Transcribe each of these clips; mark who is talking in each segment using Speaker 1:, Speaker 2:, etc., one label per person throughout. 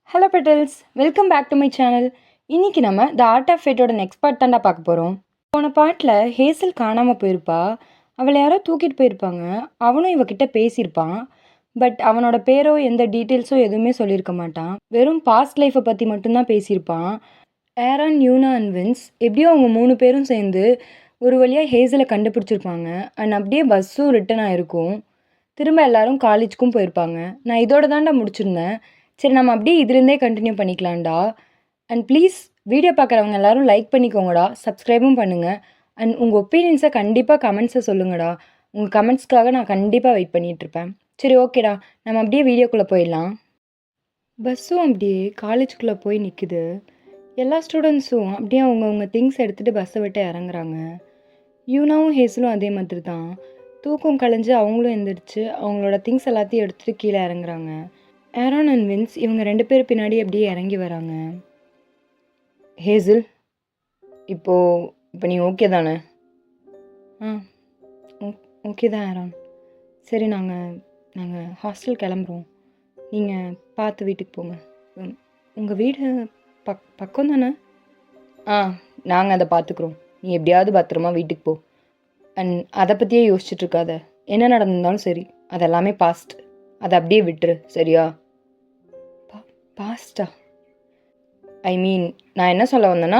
Speaker 1: Hello petals, welcome back to my channel. இன்றைக்கி நம்ம the art of ஃபேட்டோட next part தாண்டா பார்க்க போகிறோம். போன பாட்டில் ஹேசல் காணாமல் போயிருப்பா. அவளை யாரோ தூக்கிட்டு போயிருப்பாங்க. அவனும் இவகிட்ட பேசியிருப்பான். பட் அவனோட பேரோ எந்த டீட்டெயில்ஸோ எதுவுமே சொல்லியிருக்க மாட்டான். வெறும் பாஸ்ட் லைஃப்பை பற்றி மட்டும்தான் பேசியிருப்பான். ஏரான், யூனா அண்ட் வின்ஸ் எப்படியோ அவங்க 3 பேரும் சேர்ந்து ஒரு வழியாக ஹேசலை கண்டுபிடிச்சிருப்பாங்க. அண்ட் அப்படியே பஸ்ஸும் ரிட்டன் ஆகிருக்கும். திரும்ப எல்லாரும் காலேஜுக்கும் போயிருப்பாங்க. நான் இதோட தாண்டா முடிச்சிருந்தேன். சரி, நம்ம அப்படியே இதுலேருந்தே கண்டினியூ பண்ணிக்கலாம்டா. அண்ட் ப்ளீஸ் வீடியோ பார்க்குறவங்க எல்லோரும் லைக் பண்ணிக்கோங்கடா, சப்ஸ்கிரைபும் பண்ணுங்கள். அண்ட் உங்கள் ஒப்பீனியன்ஸை கண்டிப்பாக கமெண்ட்ஸை சொல்லுங்கடா. உங்கள் கமெண்ட்ஸ்க்காக நான் கண்டிப்பாக வெயிட் பண்ணிகிட்ருப்பேன். சரி, ஓகேடா, நம்ம அப்படியே வீடியோக்குள்ளே போயிடலாம். பஸ்ஸும் அப்படியே காலேஜுக்குள்ளே போய் நிற்குது. எல்லா ஸ்டூடெண்ட்ஸும் அப்படியே அவங்கவுங்க திங்ஸ் எடுத்துகிட்டு பஸ்ஸை விட்டு இறங்குறாங்க. யூனாவும் ஹேசலும் அதே மாதிரி தான். தூக்கம் கலைஞ்சு அவங்களும் எழுந்திரிச்சு அவங்களோட திங்ஸ் எல்லாத்தையும் எடுத்துகிட்டு கீழே இறங்குறாங்க. ஏரான் அண்ட் வின்ஸ் இவங்க 2 பேர் பின்னாடி அப்படியே இறங்கி வராங்க. ஹேசல், இப்போ நீ ஓகே தானே? ஓகே தான் ஏரான். சரி, நாங்கள் ஹாஸ்டல் கிளம்புறோம். நீங்கள் பார்த்து வீட்டுக்கு போங்க. உங்கள் வீடு பக்கம் தானே? நாங்கள் அதை பார்த்துக்குறோம். நீ எப்படியாவது பத்திரமா வீட்டுக்கு போ. அண்ட் அதை பற்றியே யோசிச்சுட்ருக்காத. என்ன நடந்திருந்தாலும் சரி, அதெல்லாமே பாஸ்ட். அதை அப்படியே விட்டுரு, சரியா? பாஸ்டா? ஐ மீன், நான் என்ன சொல்ல வந்தேன்னா,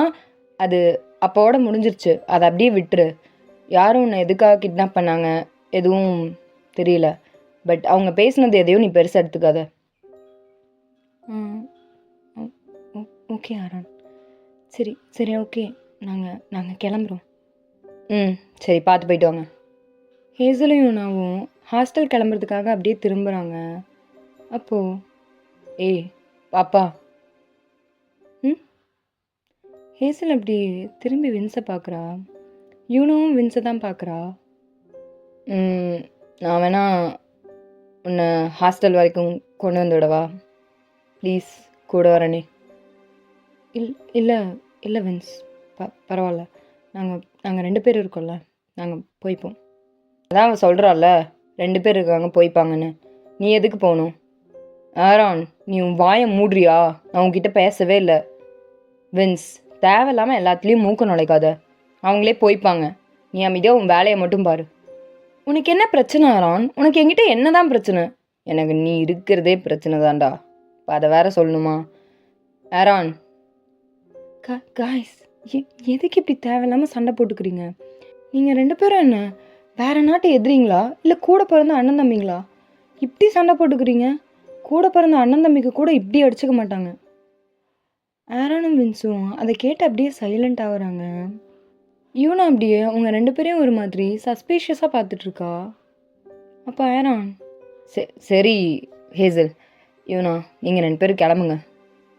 Speaker 1: அது அப்போட முடிஞ்சிருச்சு. அதை அப்படியே விட்டுரு. யாரும் உன்னை எதுக்காக கிட்னாப் பண்ணாங்க எதுவும் தெரியல. பட் அவங்க பேசினது எதையும் நீ பெருசாக எடுத்துக்காத. ஓகே ஆரான். சரி ஓகே, நாங்கள் கிளம்புறோம். சரி, பார்த்து போயிட்டு வாங்க. ஹேசலையும் நாவும் ஹாஸ்டல் கிளம்புறதுக்காக அப்படியே திரும்புகிறாங்க. அப்போது பாப்பா. ஹேசல் அப்படி திரும்பி வின்ஸை பார்க்குறா. யூனோவும் வின்ஸை தான் பார்க்குறா. நான் வேணா உன்னை ஹாஸ்டல் வரைக்கும் கொண்டு வந்து விடவா? ப்ளீஸ், கூட வரனே. இல்லை வின்ஸ், பரவாயில்ல. நாங்கள் 2 பேர் இருக்கோம்ல, நாங்கள் போய்ப்போம். அதான் அவன் சொல்கிறாள்ல, 2 பேர் இருக்காங்க போய்ப்பாங்கன்னு. நீ எதுக்கு போகணும்? ஆரான், நீ உன் வாயை மூடுறியா? நான் உன்கிட்ட பேசவே இல்லை. வின்ஸ், தேவையில்லாமல் எல்லாத்துலேயும் மூக்க நுழைக்காத. அவங்களே போய்ப்பாங்க. நீ அமைதியாக உன் வேலையை மட்டும் பாரு. உனக்கு என்ன பிரச்சனை ஆரான்? உனக்கு என்கிட்ட என்ன தான் பிரச்சனை? எனக்கு நீ இருக்கிறதே பிரச்சனை தான்டா. இப்போ அதை வேற சொல்லணுமா? ஆரான், காய்ஸ், எதுக்கு இப்படி தேவையில்லாமல் சண்டை போட்டுக்கிறீங்க? நீங்கள் 2 பேரும் என்ன வேறு நாட்டு எதிரிங்களா? இல்லை கூட பிறந்த அண்ணன் தம்பிங்களா? இப்படி சண்டை போட்டுக்கிறீங்க? கூட பிறந்த அண்ணன் தம்பிக்கு கூட இப்படி அடிச்சுக்க மாட்டாங்க. ஆரானும் வின்ஸும் அதை கேட்டு அப்படியே சைலண்ட் ஆகுறாங்க. யூனா அப்படியே அவங்க 2 பேரையும் ஒரு மாதிரி சஸ்பீஷியஸாக பார்த்துட்ருக்கா. அப்போ ஆரான், சரி ஹேசல், யூனா, நீங்கள் 2 பேரும் கிளம்புங்க.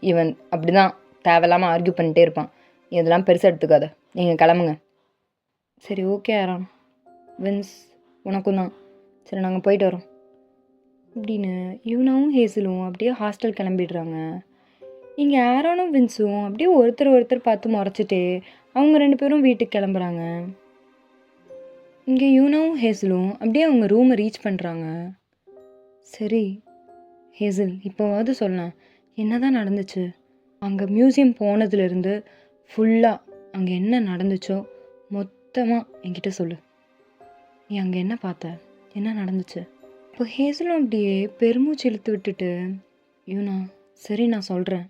Speaker 1: இவன் அப்படி தான் தேவையில்லாமல் ஆர்கியூ பண்ணிட்டே இருப்பான். இதெல்லாம் பெருசாக எடுத்துக்காத. நீங்கள் கிளம்புங்க. சரி, ஓகே ஆரான். வின்ஸ், உனக்கும் தான். சரி, நாங்கள் போயிட்டு வரோம் அப்படின்னு யூனாவும் ஹேசலும் அப்படியே ஹாஸ்டல் கிளம்பிடுறாங்க. இங்கே ஆரானும் வின்ஸும் அப்படியே ஒருத்தர் பார்த்து முறைச்சிட்டு அவங்க 2 பேரும் வீட்டுக்கு கிளம்புறாங்க. இங்கே யூனாவும் ஹேசலும் அப்படியே அவங்க ரூமை ரீச் பண்ணுறாங்க. சரி ஹேசல், இப்போவாவது சொல்லலாம், என்ன தான் நடந்துச்சு? அங்கே மியூசியம் போனதுலேருந்து ஃபுல்லாக அங்கே என்ன நடந்துச்சோ மொத்தமாக என்கிட்ட சொல்லு. நீ அங்கே என்ன பார்த்த? என்ன நடந்துச்சு? இப்போ ஹேசலும் அப்படியே பெருமூச்சு இழுத்து விட்டுட்டு, யூனா, சரி நான் சொல்கிறேன்.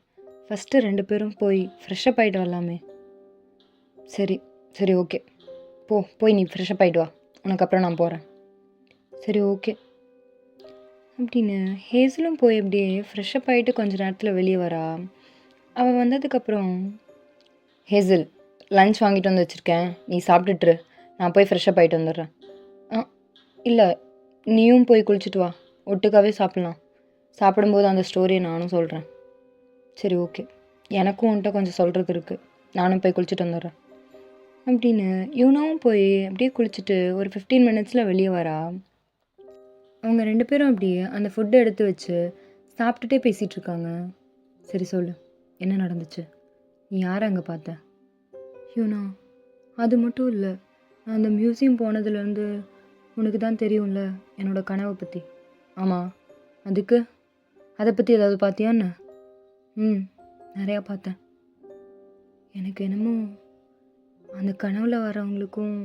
Speaker 1: ஃபஸ்ட்டு 2 பேரும் போய் ஃப்ரெஷ்ஷப் ஆகிட்டு வரலாமே. சரி ஓகே, போய் நீ ஃப்ரெஷ்ஷப் ஆகிட்டு வா. உனக்கு அப்புறம் நான் போகிறேன். சரி ஓகே அப்படின்னு ஹேசலும் போய் அப்படியே ஃப்ரெஷ்ஷப் ஆகிட்டு கொஞ்சம் நேரத்தில் வெளியே வரா. அவள் வந்ததுக்கப்புறம், ஹேசல், லன்ச் வாங்கிட்டு வந்து வச்சுருக்கேன், நீ சாப்பிட்டுட்ரு. நான் போய் ஃப்ரெஷ்ஷப் ஆகிட்டு வந்துடுறேன். இல்லை, நீயும் போய் குளிச்சுட்டு வா, ஒட்டுக்காவே சாப்பிட்லாம். சாப்பிடும்போது அந்த ஸ்டோரியை நானும் சொல்கிறேன். சரி ஓகே, எனக்கும் உன்கிட்ட கொஞ்சம் சொல்கிறது இருக்குது. நானும் போய் குளிச்சுட்டு வந்துடுறேன் அப்படின்னு யூனாவும் போய் அப்படியே குளிச்சுட்டு ஒரு 15 மினிட்ஸில் வெளியே வரா. அவங்க 2 பேரும் அப்படியே அந்த ஃபுட்டை எடுத்து வச்சு சாப்பிட்டுட்டே பேசிகிட்ருக்காங்க. சரி சொல்லு, என்ன நடந்துச்சு? நீ யாரை அங்கே பார்த்த? யூனா, அது மட்டும் இல்லை, நான் அந்த மியூசியம் போனதுலேருந்து உனக்கு தான் தெரியும்ல என்னோடய கனவை பற்றி. ஆமாம், அதுக்கு அதை பற்றி ஏதாவது பார்த்தியான்னு? ம். நிறையா பார்த்தேன். எனக்கு என்னமோ அந்த கனவுல வரவங்களுக்கும்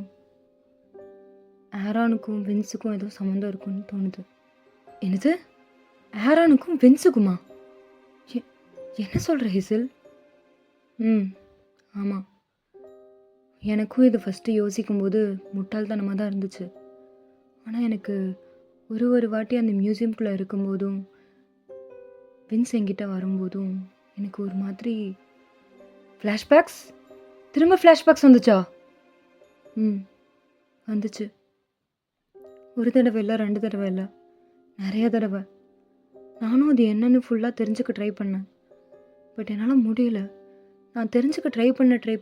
Speaker 1: ஆரானுக்கும் வின்ஸுக்கும் ஏதோ சம்மந்தம் இருக்குன்னு தோணுது. என்னது? ஆரானுக்கும் வின்ஸுக்குமா? எ- என்ன சொல்கிற ஹிசில்? ம், ஆமாம். எனக்கும் இது ஃபஸ்ட்டு யோசிக்கும்போது முட்டாள்தனமாக தான் இருந்துச்சு. ஆனால் எனக்கு ஒரு வாட்டி அந்த மியூசியம்குள்ளே இருக்கும்போதும் வின்ஸ் என்கிட்ட வரும்போதும் எனக்கு ஒரு மாதிரி ஃப்ளாஷ்பேக்ஸ், திரும்ப ஃப்ளாஷ்பேக்ஸ் வந்துச்சா? ம், வந்துச்சு. ஒரு தடவை இல்லை, 2 தடவை இல்லை, நிறைய தடவை. நானும் அது என்னன்னு ஃபுல்லாக தெரிஞ்சுக்க ட்ரை பண்ணேன். பட் என்னால் முடியல. நான் தெரிஞ்சுக்க ட்ரை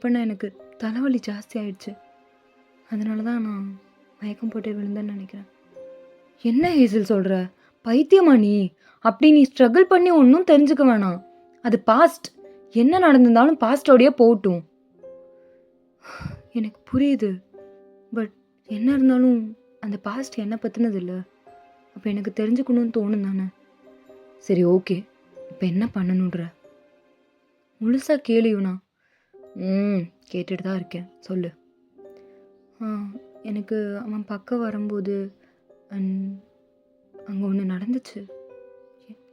Speaker 1: பண்ண எனக்கு தலைவலி ஜாஸ்தி ஆயிடுச்சு. அதனால தான் நான் மயக்கம் போட்டு விழுந்தேன்னு நினைக்கிறேன். என்ன ஹேசல் சொல்கிற? பைத்தியமா நீ? அப்படி நீ ஸ்ட்ரகிள் பண்ணி ஒன்றும் தெரிஞ்சுக்க வேணாம். அது பாஸ்ட். என்ன நடந்திருந்தாலும் பாஸ்டோடையே போகட்டும். எனக்கு புரியுது. பட் என்ன இருந்தாலும் அந்த பாஸ்ட் என்னை பற்றினது இல்லை. அப்போ எனக்கு தெரிஞ்சுக்கணும்னு தோணும் தானே. சரி, ஓகே. இப்போ என்ன பண்ணணுன்ற முழுசாக கேளியுண்ணா. கேட்டுட்டு தான் இருக்கேன், சொல்லு. எனக்கு அவன் பக்கம் வரும்போது அங்கே ஒன்று நடந்துச்சு.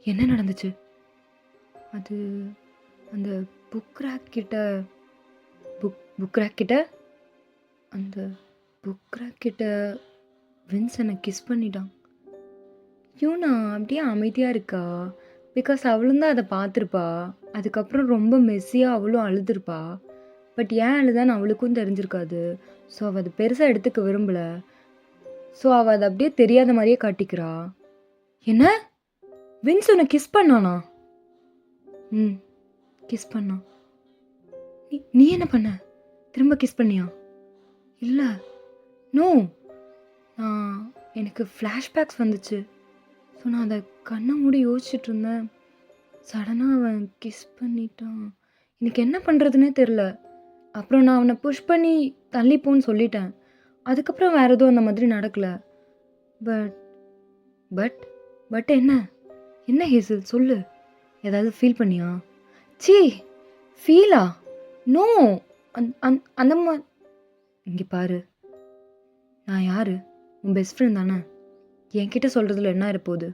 Speaker 1: என்ன நடந்துச்சு? அது அந்த புக் ரேக் கிட்ட அந்த புக் ரேக் கிட்ட வின்ஸ் என்னை கிஸ் பண்ணிட்டான். யூனா அப்படியே அமைதியாக இருக்கா? பிகாஸ் அவளும் தான் அதை பார்த்துருப்பா. அதுக்கப்புறம் ரொம்ப மெஸ்ஸியாக அவளும் அழுதுருப்பா. பட் ஏன் அழுதான்னு அவளுக்கும் தெரிஞ்சிருக்காது. ஸோ அவள் அதை பெருசாக எடுத்துக்க விரும்பலை. ஸோ அவள் அதை அப்படியே தெரியாத மாதிரியே காட்டிக்கிறா. என்ன? வின்ஸ் உன்னை கிஸ் பண்ணானா? ம், கிஸ் பண்ணான். நீ என்ன பண்ண? திரும்ப கிஸ் பண்ணியா? இல்லை, நோ. எனக்கு ஃப்ளாஷ்பேக்ஸ் வந்துச்சு. ஸோ நான் அதை கண்ணை மூடி யோசிச்சுட்டு இருந்தேன். சடனாக அவன் கிஸ் பண்ணிட்டான். எனக்கு என்ன பண்ணுறதுனே தெரில. அப்புறம் நான் அவனை புஷ் பண்ணி தள்ளிப்போன்னு சொல்லிட்டேன். அதுக்கப்புறம் வேறு எதுவும் அந்த மாதிரி நடக்கலை. பட் பட் பட் என்ன என்ன ஹேசல் சொல்லு. ஏதாவது ஃபீல் பண்ணியா? சீ, ஃபீலா? நோ. அந்த இங்கே பாரு, நான் யார்? உன் பெஸ்ட் ஃப்ரெண்ட் தானே. என்கிட்ட சொல்கிறதுல என்ன இருப்போகுது?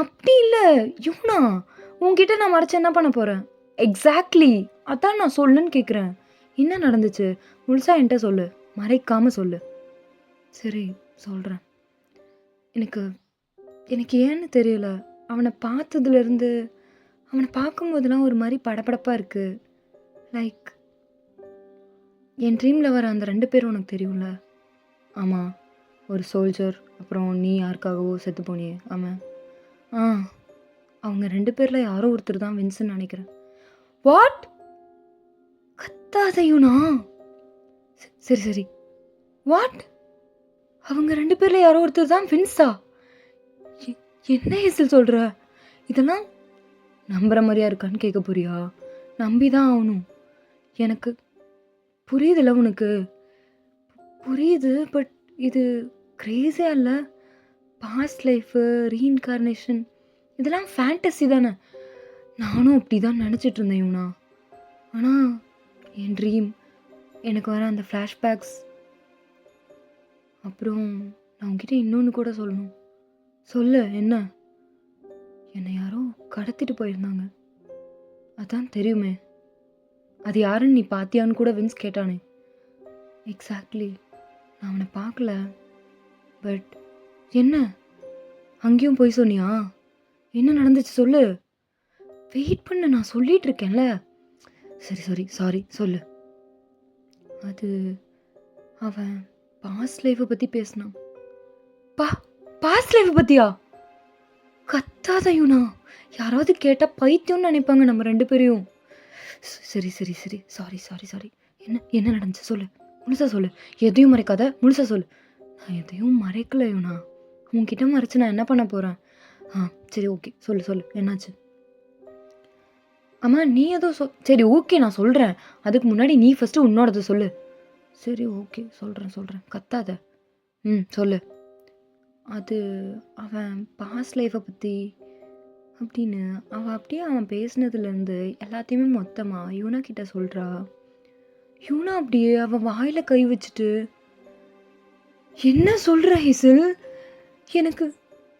Speaker 1: அப்படி இல்லை யூனா. உன்கிட்ட நான் மறைச்சு என்ன பண்ண போகிறேன்? எக்ஸாக்ட்லி அதான் நான் சொல்லுன்னு கேட்குறேன். என்ன நடந்துச்சு முழுசா என்கிட்ட சொல்லு, மறைக்காமல் சொல்லு. சரி, சொல்கிறேன். எனக்கு ஏன்னு தெரியல. அவனை பார்த்ததுலேருந்து அவனை பார்க்கும்போதெல்லாம் ஒரு மாதிரி படபடப்பாக இருக்குது. லைக் என் ட்ரீமில் வர அந்த 2 பேரும் உனக்கு தெரியும்ல? ஆமாம், ஒரு சோல்ஜர், அப்புறம் நீ யாருக்காகவோ செத்து போனியே. ஆமாம். அவங்க 2 பேரில் யாரோ ஒருத்தர் தான் வின்ஸ்ன்னு நினைக்கிறேன். வாட்? கத்தாதையுனா? சரி சரி, வாட்? அவங்க 2 பேரில் யாரோ ஒருத்தர் தான் வின்ஸா? என்ன ஹேசல் சொல்கிற? இதெல்லாம் நம்புற மாதிரியா இருக்கான்னு கேட்க போறியா? நம்பி தான் ஆகணும். எனக்கு புரியுதுல்ல உனக்கு? புரியுது. பட் இது கிரேஸியாக இல்லை? பாஸ்ட் லைஃபு, ரீஇன்கார்னேஷன், இதெல்லாம் ஃபேண்டசி தானே. நானும் அப்படி தான் நினச்சிட்டு இருந்தேன் இவனா. ஆனால் என் ட்ரீம், எனக்கு வர அந்த ஃப்ளாஷ்பேக்ஸ், அப்புறம் நான் உங்ககிட்ட இன்னொன்று கூட சொல்லணும். சொல்லு, என்ன? என்னை யாரோ கடத்திட்டு போயிருந்தாங்க. அதான் தெரியுமே. அது யாருன்னு நீ பார்த்தியான்னு கூட வின்ஸ் கேட்டானே. எக்ஸாக்ட்லி. நான் அவனை பார்க்கல. பட் என்ன, அங்கேயும் போய் சொன்னியா? என்ன நடந்துச்சு சொல்லு. வெயிட் பண்ண, நான் சொல்லிட்டு இருக்கேன்ல. சரி சாரி, சொல்லு. அது அவன் பாஸ்ட் லைஃப்பை பற்றி பேசினான். பாஸ்ட் லைஃப்பை பற்றியா? கத்தாதையுனா. யாராவது கேட்டால் பைத்தியம்னு நினைப்பாங்க நம்ம 2 பேரையும். சரி சாரி. என்ன நடந்துச்சு சொல்லு, முழுசா சொல்லு. எதையும் மறைக்காத, முழுசா சொல்லு. நான் எதையும் மறைக்கலையுனா. உன்கிட்ட மறைச்சு நான் என்ன பண்ண போகிறேன்? சரி, ஓகே, சொல்லு என்னாச்சு? ஆமாம், நீ ஏதோ சரி, ஓகே, நான் சொல்கிறேன். அதுக்கு முன்னாடி நீ ஃபஸ்ட்டு உன்னோடது சொல்லு. சரி, ஓகே, சொல்கிறேன், கத்தாத. சொல்லு. அது அவன் பாஸ்ட் லைஃப்பை பற்றி அப்படின்னு அவள் அப்படியே அவன் பேசினதுலேருந்து எல்லாத்தையுமே மொத்தமாக யூனா கிட்ட சொல்கிறா. யூனா அப்படியே அவள் வாயில் கை வச்சுட்டு, என்ன சொல்கிற ஹேசல்? எனக்கு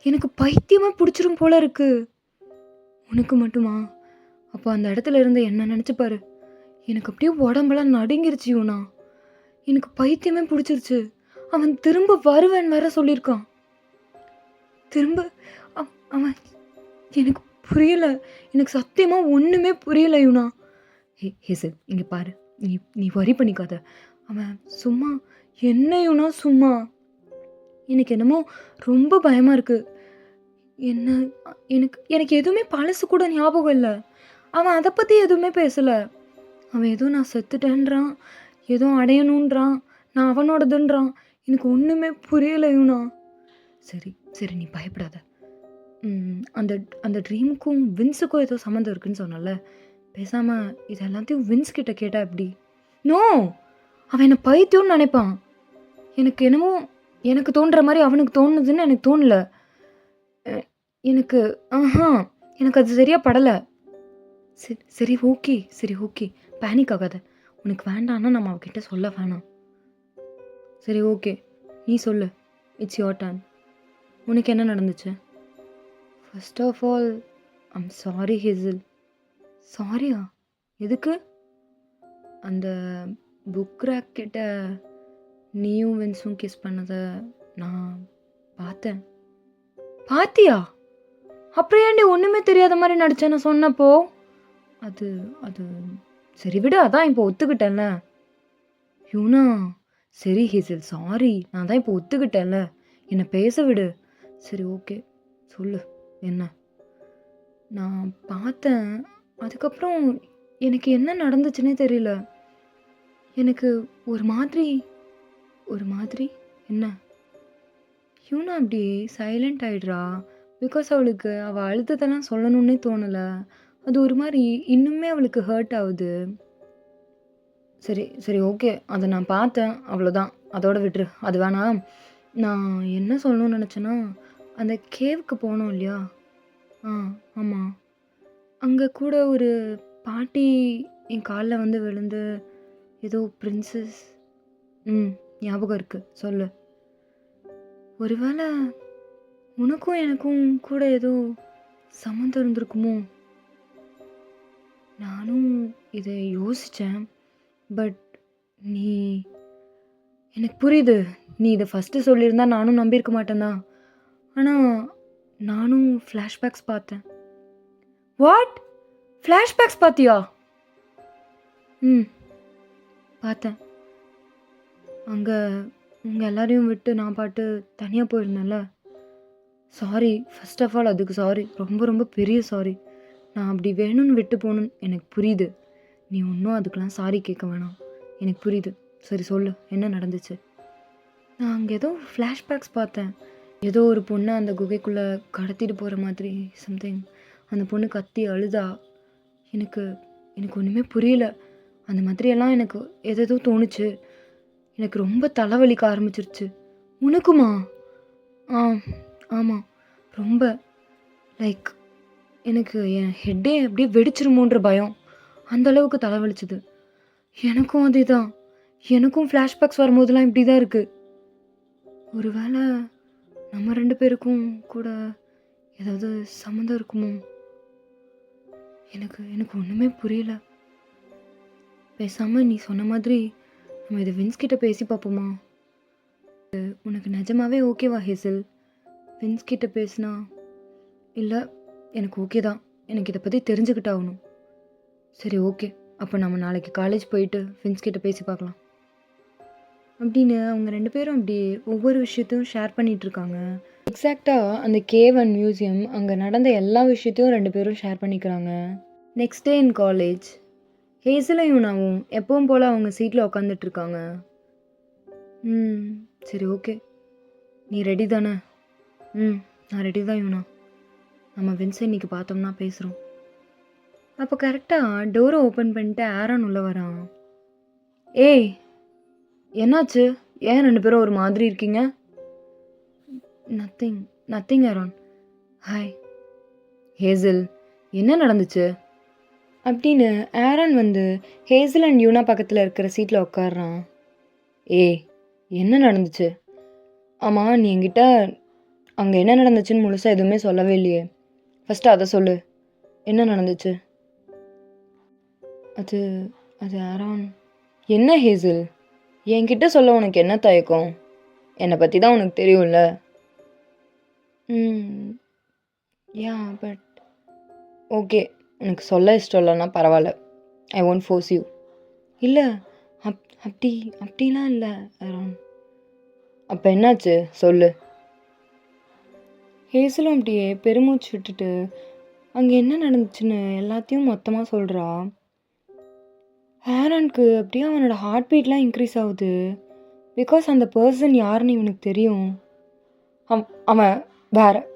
Speaker 1: எனக்கு பைத்தியமாக பிடிச்சிரும் போல இருக்கு. உனக்கு மட்டுமா? அப்போ அந்த இடத்துல இருந்து என்ன நினச்சி பாரு. எனக்கு அப்படியே உடம்பெல்லாம் நடுங்கிருச்சு யூனா. எனக்கு பைத்தியமே பிடிச்சிருச்சு. அவன் திரும்ப வருவேன் வேற சொல்லியிருக்கான். திரும்ப அவன் எனக்கு புரியல. எனக்கு சத்தியமாக ஒன்றுமே புரியல யூனா. ஹேசல் இங்கே பாரு, நீ நீ வரி பண்ணிக்காத. அவன் சும்மா என்ன யூனா சும்மா. எனக்கு என்னமோ ரொம்ப பயமாக இருக்குது. என்ன எனக்கு எனக்கு எதுவுமே பழசு கூட ஞாபகம் இல்லை. அவன் அதை பற்றி எதுவுமே பேசலை. அவன் ஏதோ நான் செத்துட்டேன்றான், ஏதோ அடையணுன்றான், நான் அவனோடதுன்றான். எனக்கு ஒன்றுமே புரியலை யூனா. சரி சரி நீ பயப்படாத. அந்த அந்த ட்ரீமுக்கும் வின்ஸுக்கும் ஏதோ சம்மந்தம் இருக்குன்னு சொன்னல. பேசாமல் இது எல்லாத்தையும் வின்ஸ் கிட்ட கேட்டா எப்படி? நோ, அவன் என்னை பைத்தியம்னு நினைப்பான். எனக்கு என்னமோ எனக்கு தோன்ற மாதிரி அவனுக்கு தோணுதுன்னு எனக்கு தோணல. எனக்கு எனக்கு அது சரியாக படலை. சரி சரி ஓகே சரி ஓகே, பேனிக் ஆகாத. உனக்கு வேண்டான்னா நம்ம அவகிட்ட சொல்ல வேணாம். சரி ஓகே, நீ சொல்லு. It's your turn. உனக்கு என்ன நடந்துச்சு? First of all I'm sorry Hazel. சாரியா? எதுக்கு? அந்த புக் ரேக் கிட்ட நீயும் வின்ஸும் கிஸ் பண்ணதை நான் பார்த்தேன். பாத்தியா? அப்புறம் ஏன்டி ஒன்றுமே தெரியாத மாதிரி நடிச்சேன்னு சொன்னப்போ? அது அது சரி விடு, அதான் இப்போ ஒத்துக்கிட்டேன்ல. யூனா சரி ஹேசல் சாரி, நான் தான் இப்போ ஒத்துக்கிட்டேன்ல, என்னை பேச விடு. சரி ஓகே சொல்லு என்ன? நான் பார்த்தேன். அதுக்கப்புறம் எனக்கு என்ன நடந்துச்சுன்னே தெரியல. எனக்கு ஒரு மாதிரி என்ன? யூனா அப்படியே சைலண்ட் ஆயிடுறா. பிகாஸ் அவளுக்கு அவள் அழுத்ததெல்லாம் சொல்லணுன்னே தோணலை. அது ஒரு மாதிரி இன்னுமே அவளுக்கு ஹர்ட் ஆகுது. சரி சரி ஓகே, அதை நான் பார்த்தேன், அவ்வளோதான், அதோட விட்டுரு, அது வேணாம். நான் என்ன சொல்லணும்னு நினச்சேன்னா, அந்த கேவுக்கு போனோம் இல்லையா? ஆமாம். அங்கே கூட ஒரு பாட்டி என் காலில் வந்து விழுந்து ஏதோ பிரின்சஸ். ஞாபகம் இருக்கு, சொல்லு. ஒருவேளை உனக்கும் எனக்கும் கூட ஏதோ சம்மந்தம் இருந்திருக்குமோ? நானும் இதை யோசித்தேன். பட் நீ எனக்கு புரியுது. நீ இதை ஃபஸ்ட்டு சொல்லியிருந்தா நானும் நம்பியிருக்க மாட்டேன்தான். ஆனால் நானும் ஃப்ளாஷ்பேக்ஸ் பார்த்தேன். வாட்? ஃப்ளாஷ்பேக்ஸ் பார்த்தியா? பார்த்தேன். அங்கே உங்கள் எல்லாரையும் விட்டு நான் பாட்டு தனியாக போயிருந்தேன்ல. சாரி, ஃபர்ஸ்ட் ஆஃப் ஆல் அதுக்கு சாரி, ரொம்ப ரொம்ப பெரிய சாரி. நான் அப்படி வேணும்னு விட்டு போகணுன்னு எனக்கு புரியுது. நீ ஒன்றும் அதுக்கெலாம் சாரி கேட்க வேணாம், எனக்கு புரியுது. சரி சொல்லு, என்ன நடந்துச்சு? நான் அங்கே ஏதோ ஃப்ளாஷ்பேக்ஸ் பார்த்தேன். ஏதோ ஒரு பொண்ணை அந்த குகைக்குள்ளே கடத்திட்டு போகிற மாதிரி சம்திங். அந்த பொண்ணு கத்தி அழுதா. எனக்கு எனக்கு ஒன்றுமே புரியல. அந்த மாதிரியெல்லாம் எனக்கு எதோ தோணுச்சு. எனக்கு ரொம்ப தலைவலிக்க ஆரம்பிச்சிருச்சு. உனக்குமா? ஆமாம், ரொம்ப. லைக் எனக்கு என் ஹெட்டே அப்படியே வெடிச்சிருமோன்ற பயம், அந்தளவுக்கு தலைவலிச்சுது. எனக்கும் அதே தான். எனக்கும் ஃப்ளாஷ்பேக்ஸ் வரும்போதெல்லாம் இப்படி தான் இருக்குது. ஒரு வேளை நம்ம 2 பேருக்கும் கூட ஏதாவது சம்மந்தம் இருக்குமோ? எனக்கு எனக்கு ஒன்றுமே புரியல. பேசாமல் நீ சொன்ன மாதிரி நம்ம இதை வின்ஸ் கிட்ட பேசி பார்ப்போமா? உனக்கு நிஜமாவே ஓகேவா ஹேசல்? வின்ஸ் கிட்ட பேசினா? இல்லை, எனக்கு ஓகே தான். எனக்கு இதை பற்றி தெரிஞ்சுக்கிட்டாகணும். சரி ஓகே, அப்போ நம்ம நாளைக்கு காலேஜ் போயிட்டு வின்ஸ் கிட்ட பேசி பார்க்கலாம் அப்படின்னு அவங்க 2 பேரும் அப்படி ஒவ்வொரு விஷயத்தையும் ஷேர் பண்ணிகிட்ருக்காங்க. எக்ஸாக்டாக அந்த கேவ் அண்ட் மியூசியம் அங்கே நடந்த எல்லா விஷயத்தையும் 2 பேரும் ஷேர் பண்ணிக்கிறாங்க. நெக்ஸ்ட் டே இன் காலேஜ், ஹேசலும் யூனாவும் எப்பவும் போல் அவங்க சீட்டில் உட்காந்துட்ருக்காங்க. சரி ஓகே, நீ ரெடி தானே? நான் ரெடி தான் யூனா. நம்ம வின்ஸை இன்றைக்கி பார்த்தோம்னா பேசுகிறோம். அப்போ கரெக்டாக டோரை ஓப்பன் பண்ணிட்டு ஆரான் உள்ளே வரான். ஏய் என்னாச்சு? ஏன் 2 பேரும் ஒரு மாதிரி இருக்கீங்க? நத்திங் ஆரான். ஹாய். ஹேசல், என்ன நடந்துச்சு அப்படின்னு ஆரன் வந்து ஹேசல் அண்ட் யூனா பக்கத்தில் இருக்கிற சீட்டில் உட்காடுறான். ஏய், என்ன நடந்துச்சு? ஆமாம், நீ என்கிட்ட அங்கே என்ன நடந்துச்சுன்னு முழுசாக எதுவுமே சொல்லவே இல்லையே. ஃபஸ்ட்டு அதை சொல்லு, என்ன நடந்துச்சு? அது அது ஆரான். என்ன ஹேசல், என்கிட்ட சொல்ல உனக்கு என்ன தயக்கம்? என்னை பற்றி தான் உனக்கு தெரியும்ல. யா, பட் ஓகே, உனக்கு சொல்ல இஷ்டம் இல்லைன்னா பரவாயில்ல. I won't force you. இல்லை, அப்படிலாம் இல்லை ஆரான். அப்போ என்னாச்சு சொல்லு. ஹேசலும் அப்படியே பெருமூச்சு விட்டுட்டு அங்கே என்ன நடந்துச்சுன்னு எல்லாத்தையும் மொத்தமாக சொல்கிறா. ஆரானுக்கு அப்படியே அவனோட ஹார்ட் பீட்லாம் இன்க்ரீஸ் ஆகுது. பிகாஸ் அந்த பர்சன் யாருன்னு இவனுக்கு தெரியும். அவன்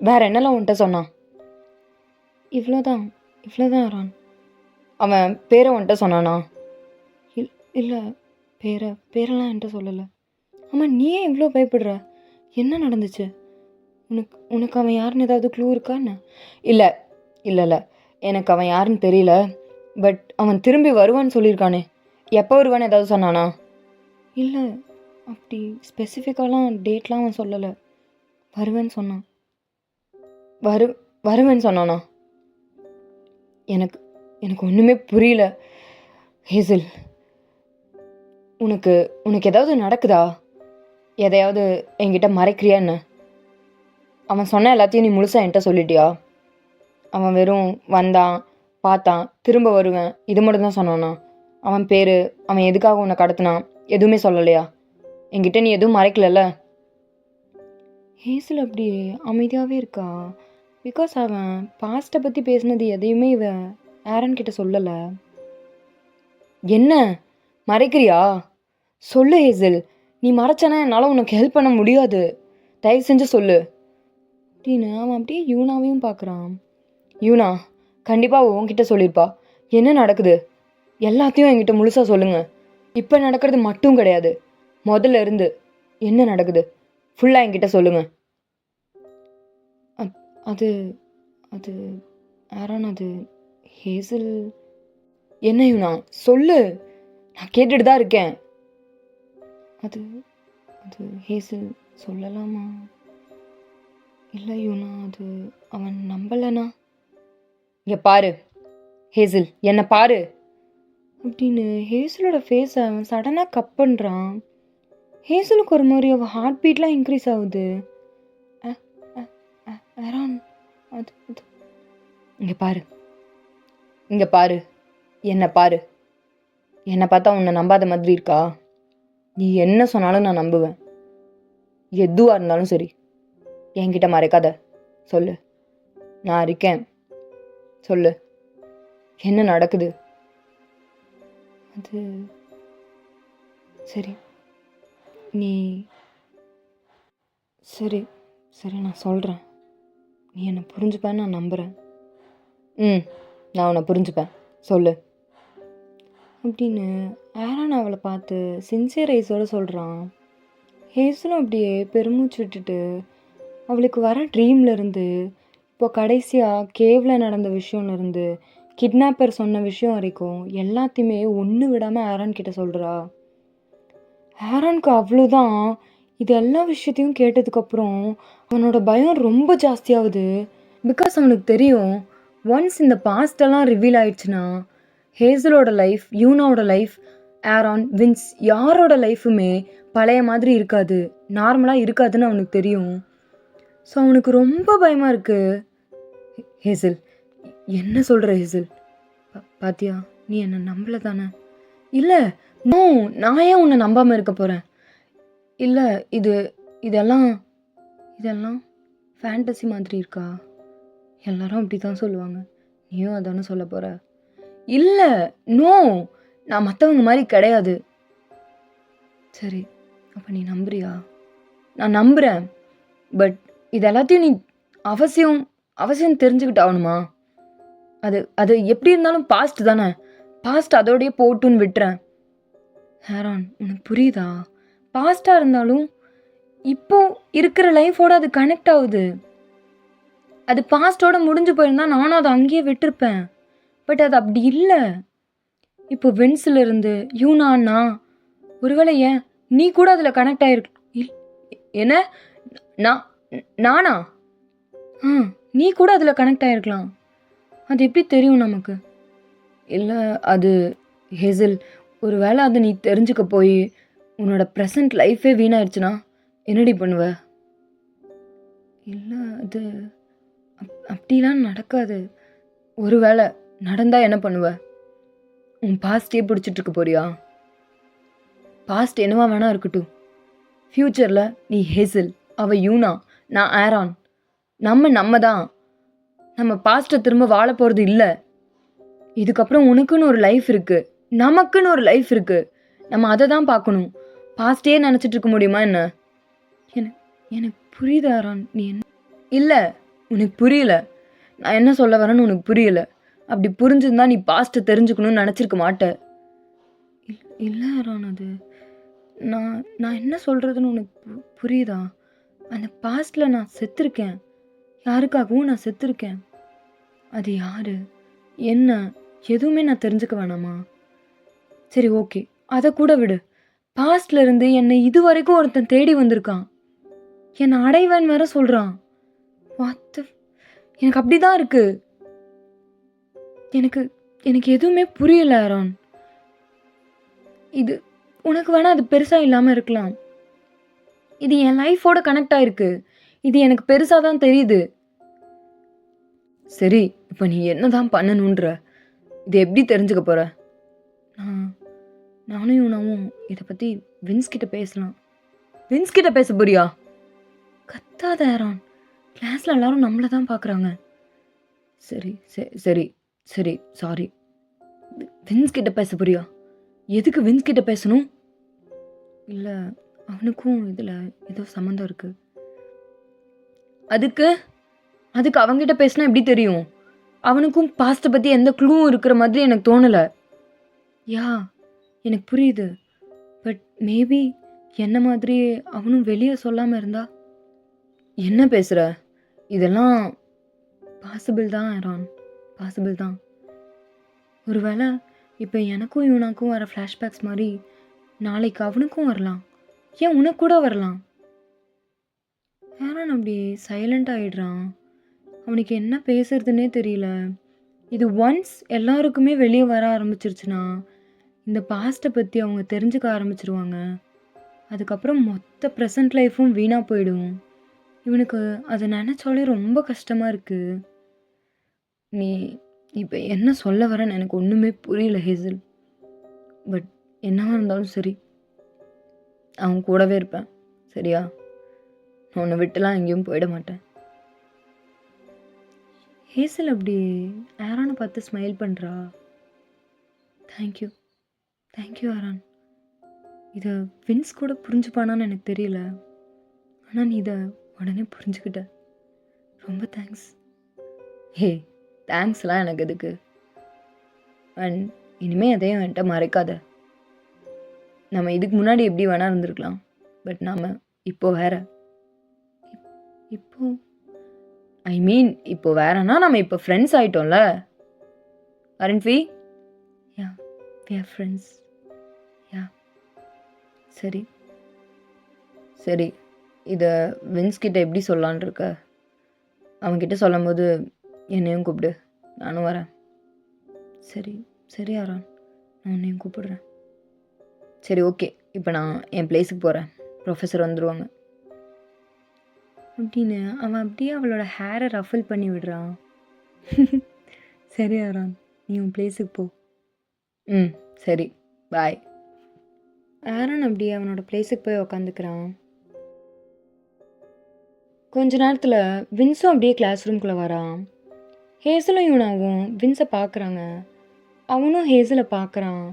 Speaker 1: வேற என்னெல்லாம் உன்கிட்ட சொன்னான்? இவ்வளோதான் ஆரான். அவன் பேரை உன்கிட்ட சொன்னானா? இல்லை, பேரெல்லாம் என்கிட்ட சொல்லலை. ஆமாம், நீயே இவ்வளோ பயப்படுற? என்ன நடந்துச்சு? உனக்கு அவன் யாருன்னு ஏதாவது க்ளூ இருக்கான்னு? இல்லை, எனக்கு அவன் யாருன்னு தெரியல. பட் அவன் திரும்பி வருவான்னு சொல்லியிருக்கானே. எப்போ வருவான்னு ஏதாவது சொன்னானா? இல்லை, அப்படி ஸ்பெசிஃபிக்காலாம் டேட்லாம் அவன் சொல்லலை. வருவேன்னு சொன்னான். வருவேன்னு சொன்னானா? எனக்கு ஒன்றுமே புரியல ஹேசல். உனக்கு ஏதாவது நடக்குதா? எதையாவது என்கிட்ட மறைக்கிறியான்னு? அவன் சொன்ன எல்லாத்தையும் நீ முழுசாக என்கிட்ட சொல்லிட்டியா? அவன் வெறும் வந்தான், பார்த்தான், திரும்ப வருவேன், இது மட்டும் தான் சொன்னானா? அவன் பேர், அவன் எதுக்காக உன்னை கடத்தினான், எதுவுமே சொல்லலையா? என்கிட்ட நீ எதுவும் மறைக்கலல்ல? ஹேசல் அப்படியே அமைதியாகவே இருக்கா. பிகாஸ் அவன் பாஸ்ட்டை பற்றி பேசினது எதையுமே இவன் ஆரன் கிட்ட சொல்லலை. என்ன மறைக்கிறியா? சொல்லு ஹேசல். நீ மறைச்சனா என்னால் உனக்கு ஹெல்ப் பண்ண முடியாது. தயவு செஞ்சு சொல்லு அப்படின்னு அவன் அப்படியே யூனாவையும் பார்க்குறான். யூனா கண்டிப்பாக உன்கிட்ட சொல்லியிருப்பா. என்ன நடக்குது எல்லாத்தையும் என்கிட்ட முழுசாக சொல்லுங்க. இப்போ நடக்கிறது மட்டும் கிடையாது, முதல்ல இருந்து என்ன நடக்குது ஃபுல்லாக என்கிட்ட சொல்லுங்க. அது அது ஆரான், அது ஹேசல். என்ன யூனா சொல்லு, நான் கேட்டுட்டு தான் இருக்கேன். அது ஹேசல் சொல்லலாமா? இல்லை யூனா, அது அவன் நம்பலைனா. இங்கே பாரு ஹேசல், என்னை பாரு அப்படின்னு ஹேசலோட ஃபேஸை அவன் சடனாக கட் பண்ணுறான். ஹேசலுக்கு ஒரு மாதிரி அவள் ஹார்ட் பீட்லாம் இன்க்ரீஸ் ஆகுது. ஆரான், அது இங்கே பாரு என்னை பாரு. என்னை பார்த்தா உன்னை நம்பாத மாதிரி இருக்கா? நீ என்ன சொன்னாலும் நான் நம்புவேன், எதுவாக இருந்தாலும் சரி. என்கிட்ட மறைக்காத, சொல்லு, நான் இருக்கேன், சொல்லு என்ன நடக்குது? அது சரி, நீ சரி நான் சொல்கிறேன், நீ என்னை புரிஞ்சுப்பேன்னு நான் நம்புகிறேன். நான் உன்னை புரிஞ்சுப்பேன், சொல்லு அப்படின்னு ஆரான் அவளை பார்த்து சின்சியர் ஐஸோடு சொல்கிறான். ஹேசலும் அப்படியே பெருமூச்சு விட்டுட்டு அவளுக்கு வர ட்ரீம்லேருந்து இப்போ கடைசியாக கேவில் நடந்த விஷயம்லேருந்து கிட்னாப்பர் சொன்ன விஷயம் வரைக்கும் எல்லாத்தையுமே ஒன்று விடாமல் ஆரான் கிட்ட சொல்கிறா. ஆரானுக்கு அவ்வளோதான். இது எல்லா விஷயத்தையும் கேட்டதுக்கப்புறம் அவனோட பயம் ரொம்ப ஜாஸ்தியாகுது. பிகாஸ் அவனுக்கு தெரியும், ஒன்ஸ் இந்த பாஸ்டெல்லாம் ரிவீல் ஆயிடுச்சுன்னா ஹேசலோட லைஃப், யூனாவோட லைஃப், ஆரான், வின்ஸ் யாரோட லைஃபுமே பழைய மாதிரி இருக்காது, நார்மலாக இருக்காதுன்னு அவனுக்கு தெரியும். ஸோ அவனுக்கு ரொம்ப பயமாக இருக்குது. ஹேசல், என்ன சொல்கிற ஹேசல்? பாத்தியா, நீ என்னை நம்பலை தானே? இல்லை, நோ, நான் ஏன் உன்னை நம்பாமல் இருக்க போகிறேன்? இல்லை, இதெல்லாம் ஃபேண்டசி மாதிரி இருக்கா? எல்லாரும் அப்படி தான் சொல்லுவாங்க, நீயும் அதானே சொல்ல போகிற? இல்லை, நோ, நான் மற்றவங்க மாதிரி கிடையாது. சரி, அப்போ நீ நம்புறியா? நான் நம்புகிறேன். பட் இது எல்லாத்தையும் நீ அவசியம் தெரிஞ்சுக்கிட்டு ஆகணுமா? அது எப்படி இருந்தாலும் பாஸ்ட் தானே, பாஸ்ட் அதோடையே போட்டுன்னு விட்டுறேன். ஆரான், உனக்கு புரியுதா? பாஸ்டாக இருந்தாலும் இப்போ இருக்கிற லைஃபோட அது கனெக்ட் ஆகுது. அது பாஸ்டோட முடிஞ்சு போயிருந்தா நானும் அதை அங்கேயே விட்டுருப்பேன். பட் அது அப்படி இல்லை. இப்போ வின்ஸில் இருந்து யூனான்னா ஒருவேளை ஏன் நீ கூட அதில் கனெக்ட் ஆகிருக்கு. என்ன நான் நானா நீ கூட அதில் கனெக்ட் ஆகிருக்கலாம். அது எப்படி தெரியும் நமக்கு? இல்லை அது ஹேசல், ஒரு வேளை அதை நீ தெரிஞ்சுக்க போய் உன்னோட ப்ரெசன்ட் லைஃபே வீணாயிடுச்சுன்னா என்னடி பண்ணுவ? இல்லை அது அப்படிலாம் நடக்காது. ஒரு வேளை நடந்தால் என்ன பண்ணுவ? உன் பாஸ்டே பிடிச்சிட்டு இருக்க போறியா? பாஸ்ட் என்னவா வேணா இருக்கட்டும். ஃப்யூச்சரில் நீ ஹேசல், அவள் யூனா, நான் ஆரான். நம்ம தான். நம்ம பாஸ்ட்டை திரும்ப வாழ போகிறது இல்லை. இதுக்கப்புறம் உனக்குன்னு ஒரு லைஃப் இருக்குது, நமக்குன்னு ஒரு லைஃப் இருக்குது. நம்ம அதை தான் பார்க்கணும். பாஸ்டே நினச்சிட்டு இருக்க முடியுமா என்ன? எனக்கு புரியுது ஆரான். நீ என்ன இல்லை, உனக்கு புரியல. நான் என்ன சொல்ல வரேன்னு உனக்கு புரியல. அப்படி புரிஞ்சிருந்தா நீ பாஸ்ட்டை தெரிஞ்சுக்கணும்னு நினச்சிருக்க மாட்டேன். இல்லை ஆரான், அது நான் என்ன சொல்கிறதுன்னு உனக்கு புரியுதா? அந்த பாஸ்டில் நான் செத்துருக்கேன். யாருக்காகவும் நான் செத்துருக்கேன். அது யார் என்ன எதுவுமே நான் தெரிஞ்சுக்க வேணாமா? சரி ஓகே, அதை கூட விடு. பாஸ்ட்ல இருந்து என்னை இது வரைக்கும் ஒருத்தன் தேடி வந்திருக்கான். என்னை அடைவேன் வேற சொல்கிறான். எனக்கு அப்படி தான் இருக்கு. எனக்கு எதுவுமே புரியல ஆரான். இது உனக்கு வேணா அது பெருசாக இல்லாமல் இருக்கலாம். இது என் லைஃபோட கனெக்ட் ஆயிருக்கு. இது எனக்கு பெருசாக தான் தெரியுது. சரி, இப்போ நீ என்ன தான் பண்ணணுன்ற? இது எப்படி தெரிஞ்சுக்க போகிற? நானும் இவனாவும் இதை பற்றி வின்ஸ் கிட்ட பேசலாம். வின்ஸ் கிட்ட பேச போறியா? கத்தாத ஆரான், கிளாஸில் எல்லாரும் நம்மளை தான் பார்க்குறாங்க. சரி சரி சரி சாரி. வின்ஸ் கிட்ட பேச போறியா? எதுக்கு வின்ஸ் கிட்ட பேசணும்? இல்லை, அவனுக்கும் இதில் ஏதோ சம்மந்தம் இருக்குது. அதுக்கு அவங்ககிட்ட பேசினா எப்படி தெரியும்? அவனுக்கும் பாஸ்ட்டை பற்றி எந்த க்ளூவும் இருக்கிற மாதிரி எனக்கு தோணலை. எனக்கு புரியுது. பட் மேபி என்ன மாதிரி அவனும் வெளியே சொல்லாமல் இருந்தா? என்ன பேசுகிற? இதெல்லாம் பாசிபிள் தான் ஆரான், பாசிபிள் தான். ஒருவேளை இப்போ எனக்கும் இவனுக்கும் வர ஃப்ளாஷ்பேக்ஸ் மாதிரி நாளைக்கு அவனுக்கும் வரலாம். ஏன் உனக்கு கூட வரலாம். ஆரான் அப்படி சைலண்ட் ஆகிடுறான். அவனுக்கு என்ன பேசுறதுன்னே தெரியல. இது ஒன்ஸ் எல்லாருக்குமே வெளியே வர ஆரம்பிச்சிருச்சுன்னா இந்த பாஸ்ட்டை பற்றி அவங்க தெரிஞ்சுக்க ஆரம்பிச்சிருவாங்க. அதுக்கப்புறம் மொத்த ப்ரெசன்ட் லைஃப்பும் வீணாக போயிடும். இவனுக்கு அதை நினச்சாலே ரொம்ப கஷ்டமாக இருக்குது. நீ இப்போ என்ன சொல்ல வரேன்னு எனக்கு ஒன்றுமே புரியல ஹேசல். பட் என்னவா இருந்தாலும் சரி, அவன் கூடவே இருப்பேன். சரியா? நான் உன்னை விட்டுலாம் எங்கேயும் போயிட மாட்டேன். ஹேசல் அப்படி ஆரானை பார்த்து ஸ்மைல் பண்ணுறா. தேங்க்யூ ஆரான். இதை வின்ஸ் கூட புரிஞ்சுப்பானான்னு எனக்கு தெரியல. ஆனால் நீ இதை உடனே புரிஞ்சுக்கிட்ட. ரொம்ப தேங்க்ஸ். தேங்க்ஸ்லாம் எனக்கு எதுக்கு? அண்ட் இனிமேல் அதையும் என்கிட்ட மறைக்காத. நம்ம இதுக்கு முன்னாடி எப்படி வேணா இருந்திருக்கலாம். பட் நாம் இப்போ வேற. இப்போ வேறனா நம்ம இப்போ friends ஆகிட்டோம்ல. aren't we? Yeah, we are friends. Yeah. சரி, இதை வின்ஸ் கிட்ட எப்படி சொல்லலான் இருக்க? அவன்கிட்ட சொல்லும் போது என்னையும் கூப்பிடு, நானும் வரேன். சரி ஆரான், நான் உன்னையும் கூப்பிடுறேன். சரி ஓகே, இப்போ நான் என் பிளேஸுக்கு போகிறேன். ப்ரொஃபஸர் வந்துடுவாங்க அப்படின்னு அவன் அப்படியே அவளோட ஹேரை ரஃபில் பண்ணி விடுறான். சரி ஆரான், நீ உன் பிளேஸுக்கு போ. சரி பாய். ஆரான் அப்படியே அவனோட பிளேஸுக்கு போய் உக்காந்துக்கிறான். கொஞ்ச நேரத்தில் வின்ஸும் அப்படியே கிளாஸ் ரூம்குள்ளே வரான். ஹேசலும் இவனாவும் வின்ஸை பார்க்குறாங்க. அவனும் ஹேசலை பார்க்குறான்.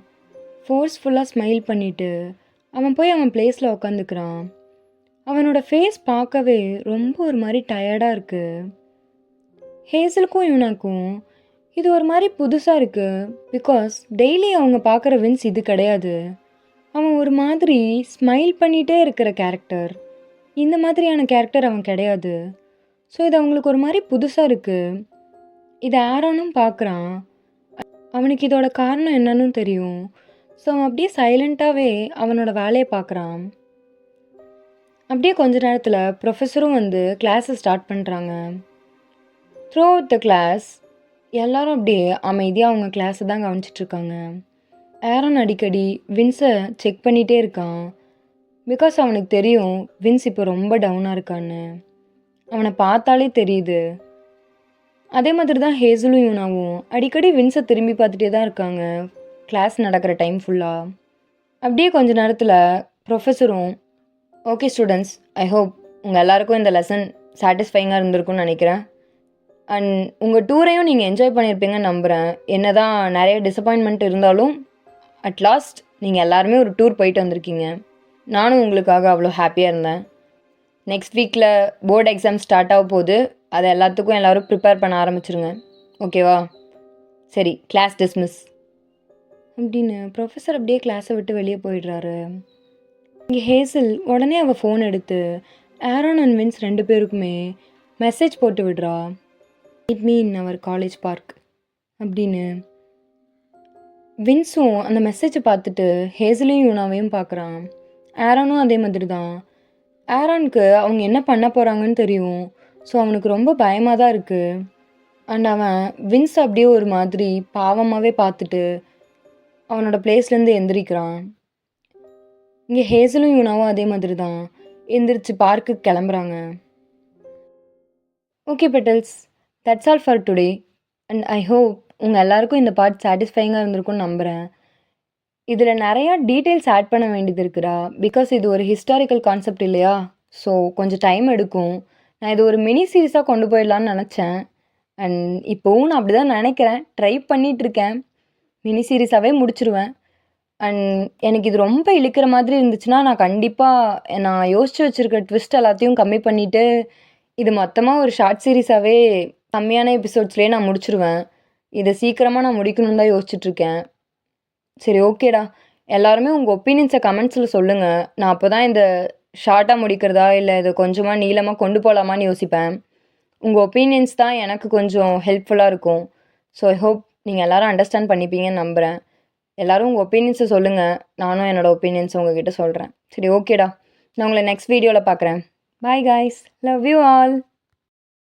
Speaker 1: ஃபோர்ஸ்ஃபுல்லாக ஸ்மைல் பண்ணிவிட்டு அவன் போய் அவன் பிளேஸில் உக்காந்துக்கிறான். அவனோட ஃபேஸ் பார்க்கவே ரொம்ப ஒரு மாதிரி டயர்டாக இருக்குது. ஹேசலுக்கும் இவனாக்கும் இது ஒரு மாதிரி புதுசாக இருக்குது. பிகாஸ் டெய்லி அவங்க பார்க்குற வின்ஸ் இது கிடையாது. அவன் ஒரு மாதிரி ஸ்மைல் பண்ணிகிட்டே இருக்கிற கேரக்டர். இந்த மாதிரியான கேரக்டர் அவன் கிடையாது. ஸோ இது அவங்களுக்கு ஒரு மாதிரி புதுசாக இருக்குது. இதை ஆரோனும் பார்க்குறான். அவனுக்கு இதோட காரணம் என்னன்னு தெரியும். ஸோ அவன் அப்படியே சைலண்ட்டாகவே அவனோட வேலையை பார்க்குறான். அப்படியே கொஞ்ச நேரத்தில் ப்ரொஃபஸரும் வந்து கிளாஸை ஸ்டார்ட் பண்ணுறாங்க. த்ரூ அவுட் த கிளாஸ் எல்லாரும் அப்படியே அமைதியாக அவங்க கிளாஸை தான் கவனிச்சிட்ருக்காங்க. ஆரோன் அடிக்கடி வின்ஸை செக் பண்ணிகிட்டே இருக்கான். பிகாஸ் அவனுக்கு தெரியும் வின்ஸ் இப்போ ரொம்ப டவுனாக இருக்கான்னு. அவனை பார்த்தாலே தெரியுது. அதே மாதிரி தான் ஹேசலும் யூனாவும் அடிக்கடி வின்ஸை திரும்பி பார்த்துட்டே தான் இருக்காங்க கிளாஸ் நடக்கிற டைம் ஃபுல்லாக. அப்படியே கொஞ்ச நேரத்தில் ப்ரொஃபஸரும், ஓகே ஸ்டூடெண்ட்ஸ், ஐ ஹோப் உங்கள் எல்லாருக்கும் இந்த லெசன் சாட்டிஸ்ஃபைங்காக இருந்திருக்கும்னு நினைக்கிறேன். அண்ட் உங்கள் டூரையும் நீங்கள் என்ஜாய் பண்ணியிருப்பீங்கன்னு நம்புகிறேன். என்ன தான் நிறைய டிசப்பாயின்மெண்ட் இருந்தாலும் அட் லாஸ்ட் நீங்கள் எல்லாருமே ஒரு டூர் போயிட்டு வந்திருக்கீங்க. நானும் உங்களுக்காக அவ்வளோ ஹாப்பியாக இருந்தேன். நெக்ஸ்ட் வீக்கில் போர்டு எக்ஸாம் ஸ்டார்ட் ஆக போகுது. அதை எல்லாத்துக்கும் எல்லோரும் ப்ரிப்பேர் பண்ண ஆரம்பிச்சிருங்க. ஓகேவா? சரி, கிளாஸ் டிஸ்மிஸ் அப்படின்னு ப்ரொஃபஸர் அப்படியே கிளாஸை விட்டு வெளியே போயிடுறாரு. இங்கே ஹேசல் உடனே அவள் ஃபோன் எடுத்து ஆரோன் அண்ட் வின்ஸ் 2 பேருக்குமே மெசேஜ் போட்டு விடுறா. Meet me in our college park அப்படின்னு. வின்ஸும் அந்த மெசேஜை பார்த்துட்டு ஹேசலையும் யூனாவையும் பார்க்குறான். ஆரோனும் அதே மாதிரி தான். ஆரோனுக்கு அவங்க என்ன பண்ண போகிறாங்கன்னு தெரியும். ஸோ அவனுக்கு ரொம்ப பயமாக தான் இருக்குது. அண்ட் அவன் வின்ஸ் அப்படியே ஒரு மாதிரி பாவமாகவே பார்த்துட்டு அவனோட பிளேஸ்லேருந்து எந்திரிக்கிறான். இங்கே ஹேசலும் யூனாவும் அதே மாதிரி தான் எந்திரிச்சு பார்க்குக்கு கிளம்புறாங்க. Okay petals, that's all for today. And I hope உங்கள் எல்லாருக்கும் இந்த பார்ட் சாட்டிஸ்ஃபைங்காக இருந்திருக்கும்னு நம்புகிறேன். இதில் நிறையா டீட்டெயில்ஸ் ஆட் பண்ண வேண்டியது இருக்குடா. பிகாஸ் இது ஒரு ஹிஸ்டாரிக்கல் கான்செப்ட் இல்லையா? ஸோ கொஞ்சம் டைம் எடுக்கும். நான் இது ஒரு மினி சீரீஸாக கொண்டு போயிடலான்னு நினச்சேன். அண்ட் இப்போவும் நான் அப்படி தான் நினைக்கிறேன். ட்ரை பண்ணிகிட்ருக்கேன். மினி சீரீஸாகவே முடிச்சிருவேன். அண்ட் எனக்கு இது ரொம்ப இழுக்கிற மாதிரி இருந்துச்சுன்னா நான் கண்டிப்பாக நான் யோசித்து வச்சுருக்க ட்விஸ்ட் எல்லாத்தையும் கம்மி பண்ணிவிட்டு இது மொத்தமாக ஒரு ஷார்ட் சீரீஸாகவே கம்மியான எபிசோட்ஸ்லேயே நான் முடிச்சிருவேன். இதை சீக்கிரமாக நான் முடிக்கணும்னு தான் யோசிச்சுட்ருக்கேன். சரி, ஓகேடா. எல்லாருமே உங்கள் ஒப்பீனியன்ஸை கமெண்ட்ஸில் சொல்லுங்கள். நான் அப்போ தான் இந்த ஷார்ட்டாக முடிக்கிறதா இல்லை இதை கொஞ்சமாக நீளமாக கொண்டு போகலாமான்னு யோசிப்பேன். உங்கள் ஒப்பீனியன்ஸ் தான் எனக்கு கொஞ்சம் ஹெல்ப்ஃபுல்லாக இருக்கும். ஸோ ஐ ஹோப் நீங்கள் எல்லோரும் அண்டர்ஸ்டாண்ட் பண்ணிப்பீங்கன்னு நம்புகிறேன். எல்லோரும் உங்கள் ஒப்பீனியன்ஸை சொல்லுங்கள். நானும் என்னோடய ஒப்பீனியன்ஸை உங்ககிட்ட சொல்கிறேன். சரி, ஓகேடா. நான் உங்களை நெக்ஸ்ட் வீடியோவில் பார்க்குறேன். Bye guys, love you all.